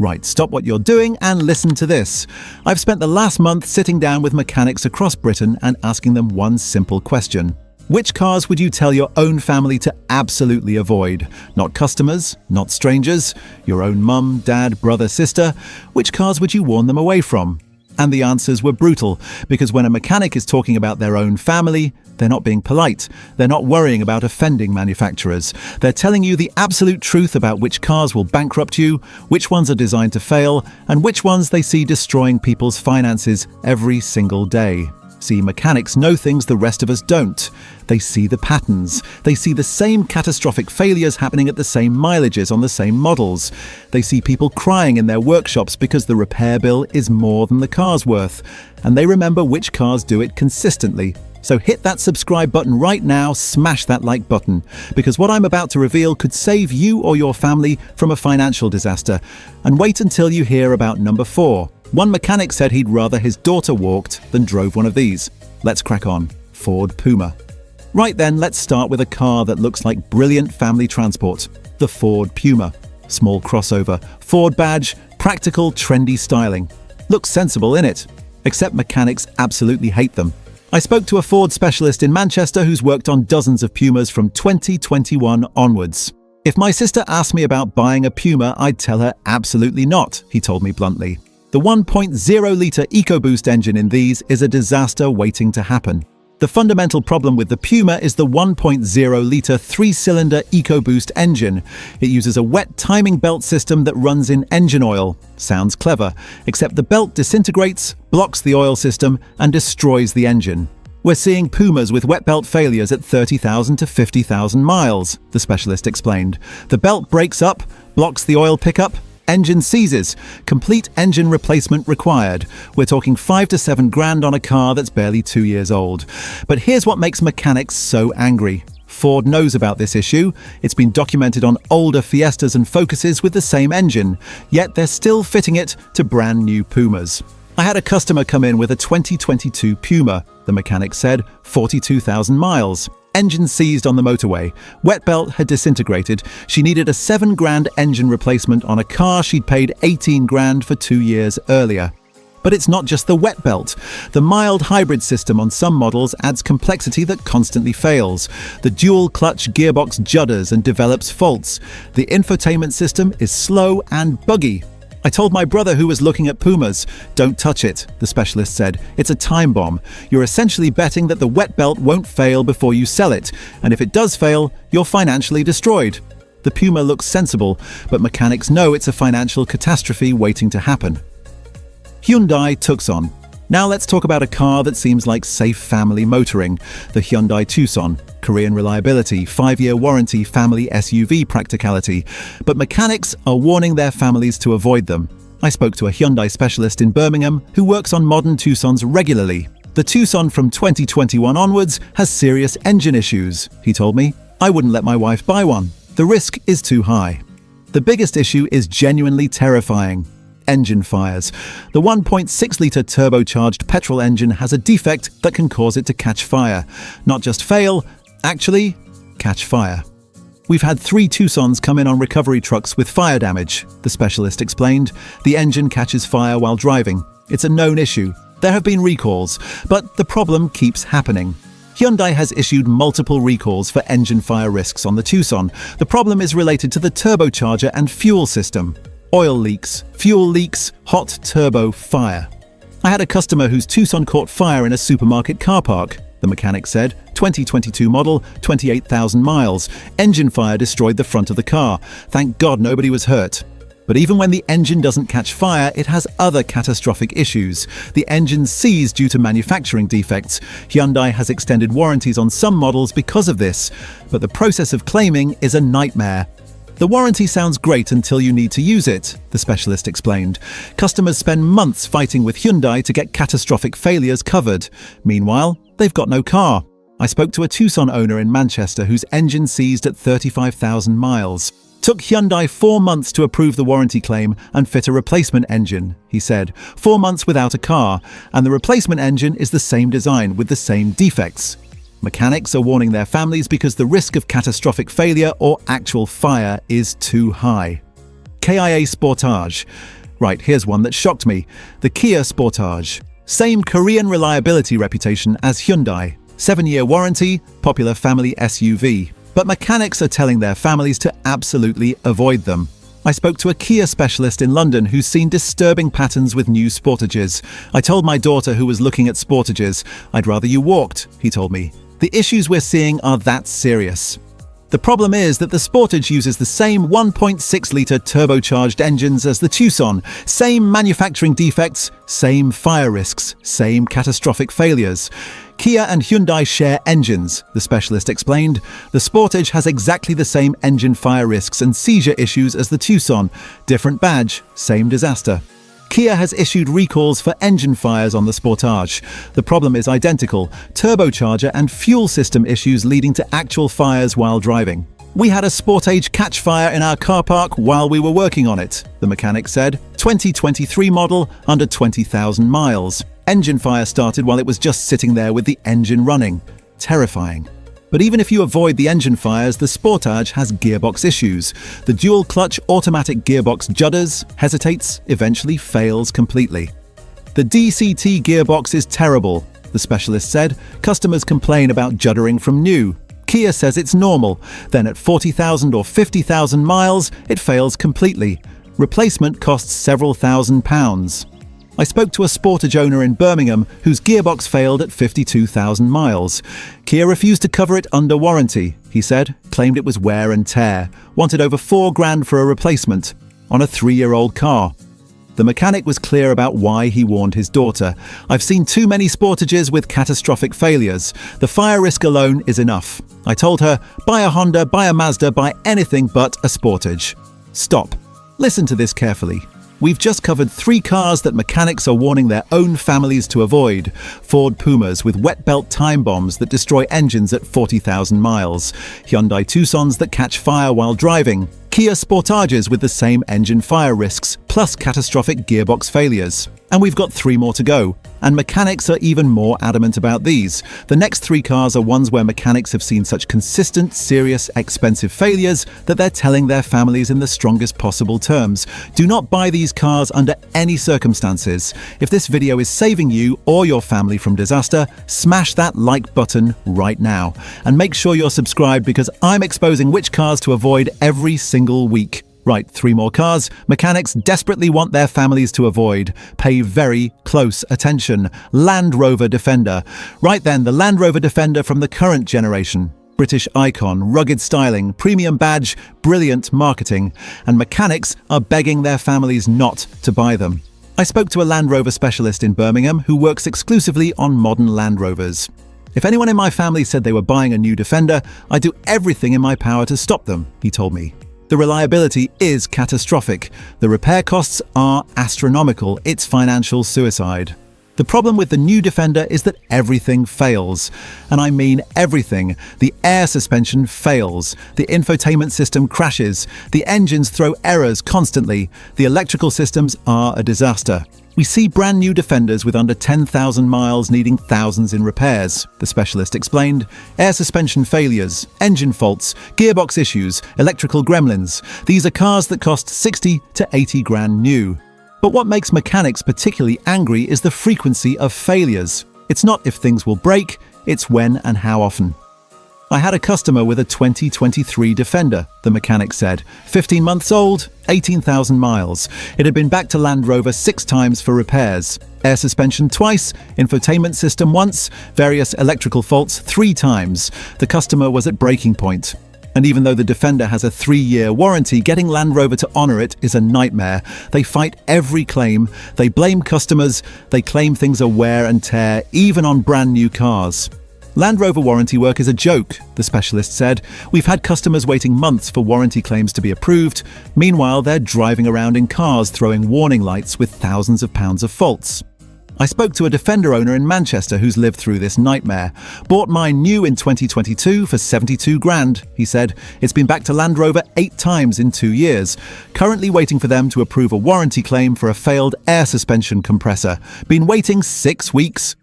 Right, stop what you're doing and listen to this. I've spent the last month sitting down with mechanics across Britain and asking them one simple question. Which cars would you tell your own family to absolutely avoid? Not customers, not strangers, your own mum, dad, brother, sister. Which cars would you warn them away from? And the answers were brutal, because when a mechanic is talking about their own family, they're not being polite. They're not worrying about offending manufacturers. They're telling you the absolute truth about which cars will bankrupt you, which ones are designed to fail, and which ones they see destroying people's finances every single day. See, mechanics know things the rest of us don't. They see the patterns. They see the same catastrophic failures happening at the same mileages on the same models. They see people crying in their workshops because the repair bill is more than the car's worth. And they remember which cars do it consistently. So hit that subscribe button right now, smash that like button, because what I'm about to reveal could save you or your family from a financial disaster. And wait until you hear about number 4. One mechanic said he'd rather his daughter walked than drove one of these. Let's crack on. Ford Puma. Right then, let's start with a car that looks like brilliant family transport. The Ford Puma. Small crossover, Ford badge, practical, trendy styling. Looks sensible, innit? Except mechanics absolutely hate them. I spoke to a Ford specialist in Manchester who's worked on dozens of Pumas from 2021 onwards. If my sister asked me about buying a Puma, I'd tell her absolutely not, he told me bluntly. The 1.0-litre EcoBoost engine in these is a disaster waiting to happen. The fundamental problem with the Puma is the 1.0-litre 3-cylinder EcoBoost engine. It uses a wet timing belt system that runs in engine oil. Sounds clever, except the belt disintegrates, blocks the oil system, and destroys the engine. We're seeing Pumas with wet belt failures at 30,000 to 50,000 miles, the specialist explained. The belt breaks up, blocks the oil pickup, engine seizes, complete engine replacement required. We're talking 5 to 7 grand on a car that's barely 2 years old. But here's what makes mechanics so angry. Ford knows about this issue. It's been documented on older Fiestas and Focuses with the same engine, yet they're still fitting it to brand new Pumas. I had a customer come in with a 2022 Puma, the mechanic said, 42,000 miles. Engine seized on the motorway. Wet belt had disintegrated. She needed a 7 grand engine replacement on a car she'd paid 18 grand for 2 years earlier. But it's not just the wet belt. The mild hybrid system on some models adds complexity that constantly fails. The dual clutch gearbox judders and develops faults. The infotainment system is slow and buggy. I told my brother who was looking at Pumas, "Don't touch it," the specialist said. "It's a time bomb. You're essentially betting that the wet belt won't fail before you sell it, and if it does fail, you're financially destroyed." The Puma looks sensible, but mechanics know it's a financial catastrophe waiting to happen. Hyundai Tucson. Now let's talk about a car that seems like safe family motoring, the Hyundai Tucson. Korean reliability, 5-year warranty, family SUV practicality. But mechanics are warning their families to avoid them. I spoke to a Hyundai specialist in Birmingham who works on modern Tucsons regularly. The Tucson from 2021 onwards has serious engine issues, he told me. I wouldn't let my wife buy one. The risk is too high. The biggest issue is genuinely terrifying. Engine fires. The 1.6-litre turbocharged petrol engine has a defect that can cause it to catch fire. Not just fail, actually catch fire. We've had 3 Tucsons come in on recovery trucks with fire damage, the specialist explained. The engine catches fire while driving. It's a known issue. There have been recalls, but the problem keeps happening. Hyundai has issued multiple recalls for engine fire risks on the Tucson. The problem is related to the turbocharger and fuel system. Oil leaks, fuel leaks, hot turbo fire. I had a customer whose Tucson caught fire in a supermarket car park, the mechanic said. 2022 model, 28,000 miles. Engine fire destroyed the front of the car. Thank God nobody was hurt. But even when the engine doesn't catch fire, it has other catastrophic issues. The engine seized due to manufacturing defects. Hyundai has extended warranties on some models because of this, but the process of claiming is a nightmare. The warranty sounds great until you need to use it, the specialist explained. Customers spend months fighting with Hyundai to get catastrophic failures covered. Meanwhile, they've got no car. I spoke to a Tucson owner in Manchester whose engine seized at 35,000 miles. Took Hyundai 4 months to approve the warranty claim and fit a replacement engine, he said. 4 months without a car, and the replacement engine is the same design with the same defects. Mechanics are warning their families because the risk of catastrophic failure or actual fire is too high. KIA Sportage. Right, here's one that shocked me. The Kia Sportage. Same Korean reliability reputation as Hyundai. 7-year warranty, popular family SUV. But mechanics are telling their families to absolutely avoid them. I spoke to a Kia specialist in London who's seen disturbing patterns with new Sportages. I told my daughter, who was looking at Sportages, "I'd rather you walked," he told me. The issues we're seeing are that serious. The problem is that the Sportage uses the same 1.6-litre turbocharged engines as the Tucson, same manufacturing defects, same fire risks, same catastrophic failures. Kia and Hyundai share engines, the specialist explained. The Sportage has exactly the same engine fire risks and seizure issues as the Tucson. Different badge, same disaster. Kia has issued recalls for engine fires on the Sportage. The problem is identical: turbocharger and fuel system issues leading to actual fires while driving. "We had a Sportage catch fire in our car park while we were working on it," the mechanic said. 2023 model, under 20,000 miles. Engine fire started while it was just sitting there with the engine running. Terrifying. But even if you avoid the engine fires, the Sportage has gearbox issues. The dual-clutch automatic gearbox judders, hesitates, eventually fails completely. "The DCT gearbox is terrible," the specialist said. "Customers complain about juddering from new. Kia says it's normal. Then at 40,000 or 50,000 miles, it fails completely. Replacement costs several £1,000s. I spoke to a Sportage owner in Birmingham whose gearbox failed at 52,000 miles. Kia refused to cover it under warranty, he said, claimed it was wear and tear, wanted over £4,000 for a replacement on a 3-year-old car. The mechanic was clear about why he warned his daughter. "I've seen too many Sportages with catastrophic failures. The fire risk alone is enough." I told her, "Buy a Honda, buy a Mazda, buy anything but a Sportage." Stop. Listen to this carefully. We've just covered 3 cars that mechanics are warning their own families to avoid. Ford Pumas with wet belt time bombs that destroy engines at 40,000 miles. Hyundai Tucsons that catch fire while driving. Kia Sportages with the same engine fire risks, plus catastrophic gearbox failures. And we've got 3 more to go. And mechanics are even more adamant about these. The next 3 cars are ones where mechanics have seen such consistent, serious, expensive failures that they're telling their families in the strongest possible terms: do not buy these cars under any circumstances. If this video is saving you or your family from disaster, smash that like button right now. And make sure you're subscribed, because I'm exposing which cars to avoid every single week. Right, 3 more cars mechanics desperately want their families to avoid. Pay very close attention. Land Rover Defender. Right then, the Land Rover Defender from the current generation. British icon, rugged styling, premium badge, brilliant marketing. And mechanics are begging their families not to buy them. I spoke to a Land Rover specialist in Birmingham who works exclusively on modern Land Rovers. "If anyone in my family said they were buying a new Defender, I'd do everything in my power to stop them," he told me. The reliability is catastrophic. The repair costs are astronomical. It's financial suicide. The problem with the new Defender is that everything fails. And I mean everything. The air suspension fails. The infotainment system crashes. The engines throw errors constantly. The electrical systems are a disaster. We see brand new Defenders with under 10,000 miles needing thousands in repairs, the specialist explained. Air suspension failures, engine faults, gearbox issues, electrical gremlins. These are cars that cost 60 to 80 grand new. But what makes mechanics particularly angry is the frequency of failures. It's not if things will break, it's when and how often. I had a customer with a 2023 Defender, the mechanic said. 15 months old, 18,000 miles. It had been back to Land Rover 6 times for repairs. Air suspension twice, infotainment system once, various electrical faults 3 times. The customer was at breaking point. And even though the Defender has a 3-year warranty, getting Land Rover to honour it is a nightmare. They fight every claim, they blame customers, they claim things are wear and tear, even on brand new cars. Land Rover warranty work is a joke, the specialist said. We've had customers waiting months for warranty claims to be approved. Meanwhile, they're driving around in cars throwing warning lights with thousands of pounds of faults. I spoke to a Defender owner in Manchester who's lived through this nightmare. Bought mine new in 2022 for 72 grand, he said. It's been back to Land Rover 8 times in 2 years. Currently waiting for them to approve a warranty claim for a failed air suspension compressor. Been waiting 6 weeks.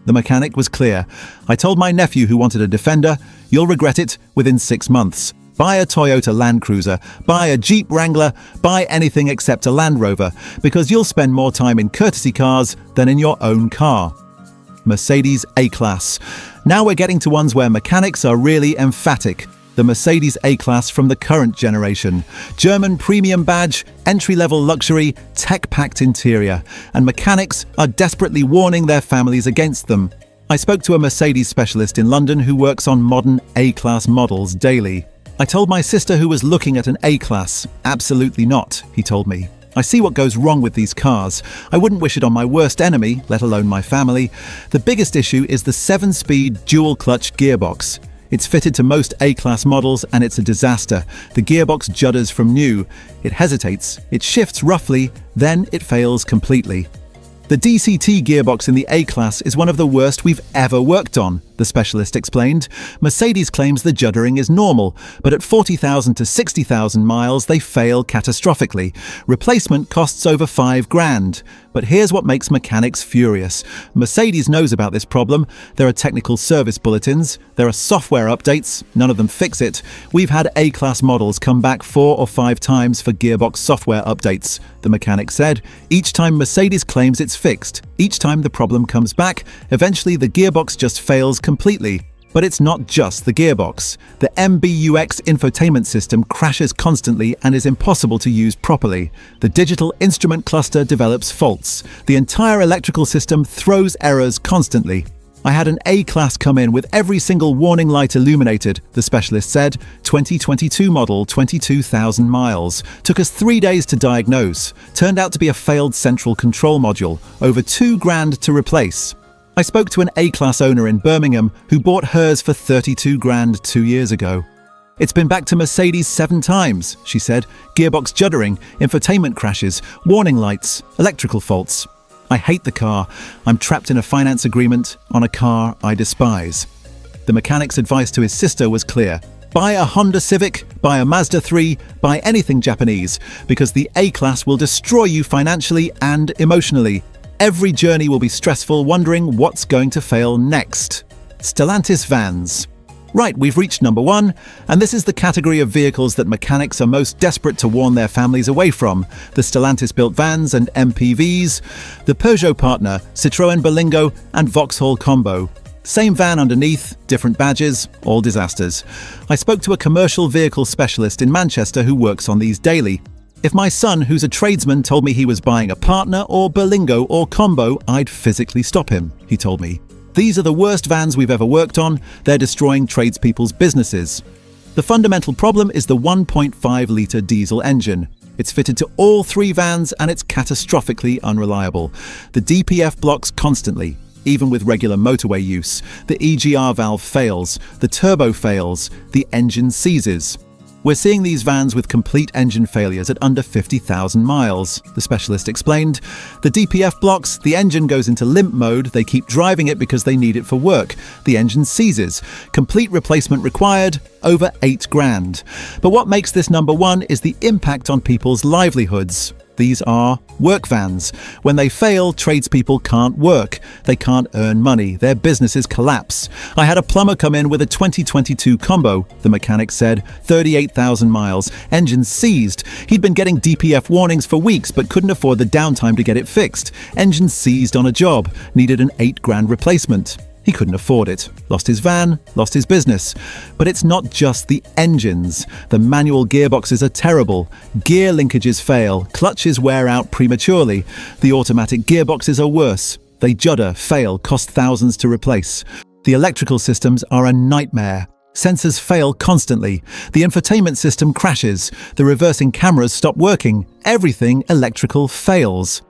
The mechanic was clear. I told my nephew who wanted a Defender, "You'll regret it within 6 months." Buy a Toyota Land Cruiser, buy a Jeep Wrangler, buy anything except a Land Rover, because you'll spend more time in courtesy cars than in your own car. Mercedes A-Class. Now we're getting to ones where mechanics are really emphatic. The Mercedes A-Class from the current generation. German premium badge, entry-level luxury, tech-packed interior. And mechanics are desperately warning their families against them. I spoke to a Mercedes specialist in London who works on modern A-Class models daily. I told my sister who was looking at an A-Class, absolutely not, he told me. I see what goes wrong with these cars. I wouldn't wish it on my worst enemy, let alone my family. The biggest issue is the 7-speed dual-clutch gearbox. It's fitted to most A-Class models and it's a disaster. The gearbox judders from new. It hesitates, it shifts roughly, then it fails completely. The DCT gearbox in the A-Class is one of the worst we've ever worked on, the specialist explained. Mercedes claims the juddering is normal, but at 40,000 to 60,000 miles they fail catastrophically. Replacement costs over $5,000. But here's what makes mechanics furious. Mercedes knows about this problem. There are technical service bulletins. There are software updates. None of them fix it. We've had A-Class models come back 4 or 5 times for gearbox software updates, the mechanic said. Each time Mercedes claims it's fixed. Each time the problem comes back, eventually the gearbox just fails completely. But it's not just the gearbox. The MBUX infotainment system crashes constantly and is impossible to use properly. The digital instrument cluster develops faults. The entire electrical system throws errors constantly. I had an A-Class come in with every single warning light illuminated, the specialist said. 2022 model, 22,000 miles. Took us 3 days to diagnose. Turned out to be a failed central control module. Over $2,000 to replace. I spoke to an A-Class owner in Birmingham who bought hers for $32,000 2 years ago. It's been back to Mercedes 7 times, she said. Gearbox juddering, infotainment crashes, warning lights, electrical faults. I hate the car. I'm trapped in a finance agreement on a car I despise. The mechanic's advice to his sister was clear. Buy a Honda Civic, buy a Mazda 3, buy anything Japanese, because the A-Class will destroy you financially and emotionally. Every journey will be stressful, wondering what's going to fail next. Stellantis vans. Right, we've reached number 1, and this is the category of vehicles that mechanics are most desperate to warn their families away from. The Stellantis-built vans and MPVs, the Peugeot partner, Citroën Berlingo, and Vauxhall Combo. Same van underneath, different badges, all disasters. I spoke to a commercial vehicle specialist in Manchester who works on these daily. If my son, who's a tradesman, told me he was buying a partner or Berlingo or Combo, I'd physically stop him, he told me. These are the worst vans we've ever worked on. They're destroying tradespeople's businesses. The fundamental problem is the 1.5-litre diesel engine. It's fitted to all 3 vans and it's catastrophically unreliable. The DPF blocks constantly, even with regular motorway use. The EGR valve fails, the turbo fails, the engine seizes. We're seeing these vans with complete engine failures at under 50,000 miles, the specialist explained. The DPF blocks, the engine goes into limp mode, they keep driving it because they need it for work. The engine seizes. Complete replacement required, over $8,000. But what makes this number 1 is the impact on people's livelihoods. These are work vans. When they fail, tradespeople can't work. They can't earn money. Their businesses collapse. I had a plumber come in with a 2022 Combo, the mechanic said, 38,000 miles, engine seized. He'd been getting DPF warnings for weeks but couldn't afford the downtime to get it fixed. Engine seized on a job, needed an $8,000 replacement. He couldn't afford it. Lost his van, lost his business. But it's not just the engines. The manual gearboxes are terrible. Gear linkages fail. Clutches wear out prematurely. The automatic gearboxes are worse. They judder, fail, cost thousands to replace. The electrical systems are a nightmare. Sensors fail constantly. The infotainment system crashes. The reversing cameras stop working. Everything electrical fails.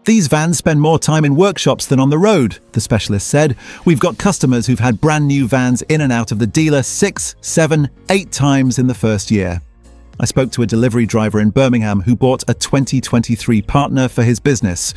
These vans spend more time in workshops than on the road, the specialist said. We've got customers who've had brand new vans in and out of the dealer 6, 7, 8 times in the first year. I spoke to a delivery driver in Birmingham who bought a 2023 partner for his business.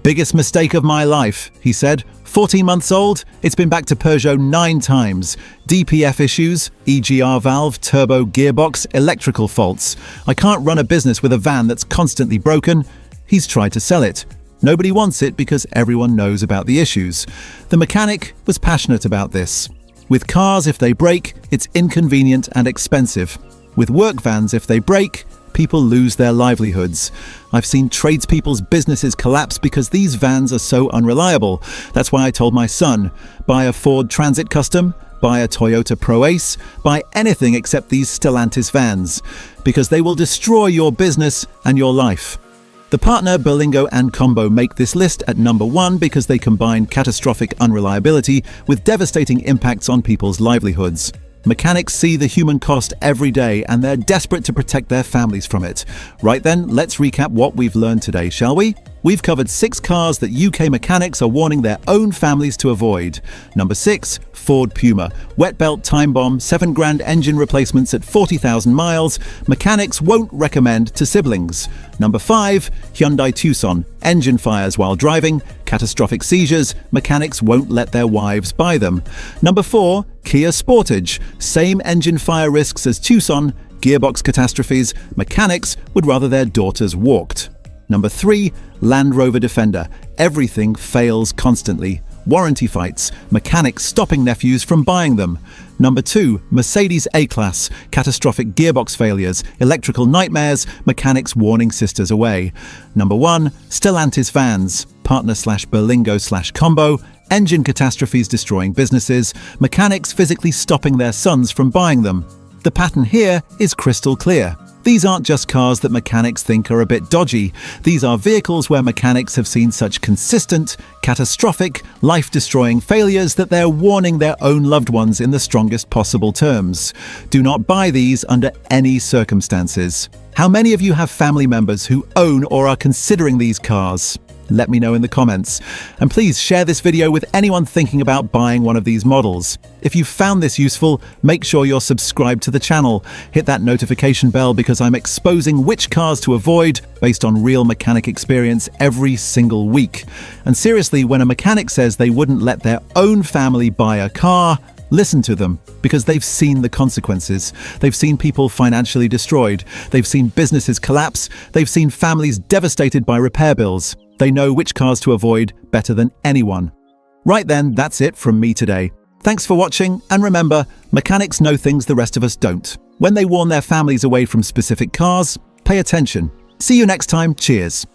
Biggest mistake of my life, he said. 14 months old, it's been back to Peugeot 9 times. DPF issues, EGR valve, turbo, gearbox, electrical faults. I can't run a business with a van that's constantly broken. He's tried to sell it. Nobody wants it because everyone knows about the issues. The mechanic was passionate about this. With cars, if they break, it's inconvenient and expensive. With work vans, if they break, people lose their livelihoods. I've seen tradespeople's businesses collapse because these vans are so unreliable. That's why I told my son, buy a Ford Transit Custom, buy a Toyota Pro Ace, buy anything except these Stellantis vans, because they will destroy your business and your life. The partner Berlingo and Combo make this list at number 1 because they combine catastrophic unreliability with devastating impacts on people's livelihoods. Mechanics see the human cost every day and they're desperate to protect their families from it. Right then, let's recap what we've learned today, shall we? We've covered 6 cars that UK mechanics are warning their own families to avoid. Number 6, Ford Puma. Wet belt time bomb, $7,000 engine replacements at 40,000 miles. Mechanics won't recommend to siblings. Number 5, Hyundai Tucson. Engine fires while driving, catastrophic seizures. Mechanics won't let their wives buy them. Number 4, Kia Sportage. Same engine fire risks as Tucson, gearbox catastrophes. Mechanics would rather their daughters walked. Number 3, Land Rover Defender. Everything fails constantly. Warranty fights. Mechanics stopping nephews from buying them. Number 2, Mercedes A-Class. Catastrophic gearbox failures. Electrical nightmares. Mechanics warning sisters away. Number 1, Stellantis vans. Partner/Berlingo/Combo. Engine catastrophes destroying businesses. Mechanics physically stopping their sons from buying them. The pattern here is crystal clear. These aren't just cars that mechanics think are a bit dodgy. These are vehicles where mechanics have seen such consistent, catastrophic, life-destroying failures that they're warning their own loved ones in the strongest possible terms. Do not buy these under any circumstances. How many of you have family members who own or are considering these cars? Let me know in the comments. And please share this video with anyone thinking about buying one of these models. If you found this useful, make sure you're subscribed to the channel. Hit that notification bell because I'm exposing which cars to avoid based on real mechanic experience every single week. And seriously, when a mechanic says they wouldn't let their own family buy a car, listen to them, because they've seen the consequences. They've seen people financially destroyed. They've seen businesses collapse. They've seen families devastated by repair bills. They know which cars to avoid better than anyone. Right then, that's it from me today. Thanks for watching, and remember, mechanics know things the rest of us don't. When they warn their families away from specific cars, pay attention. See you next time. Cheers.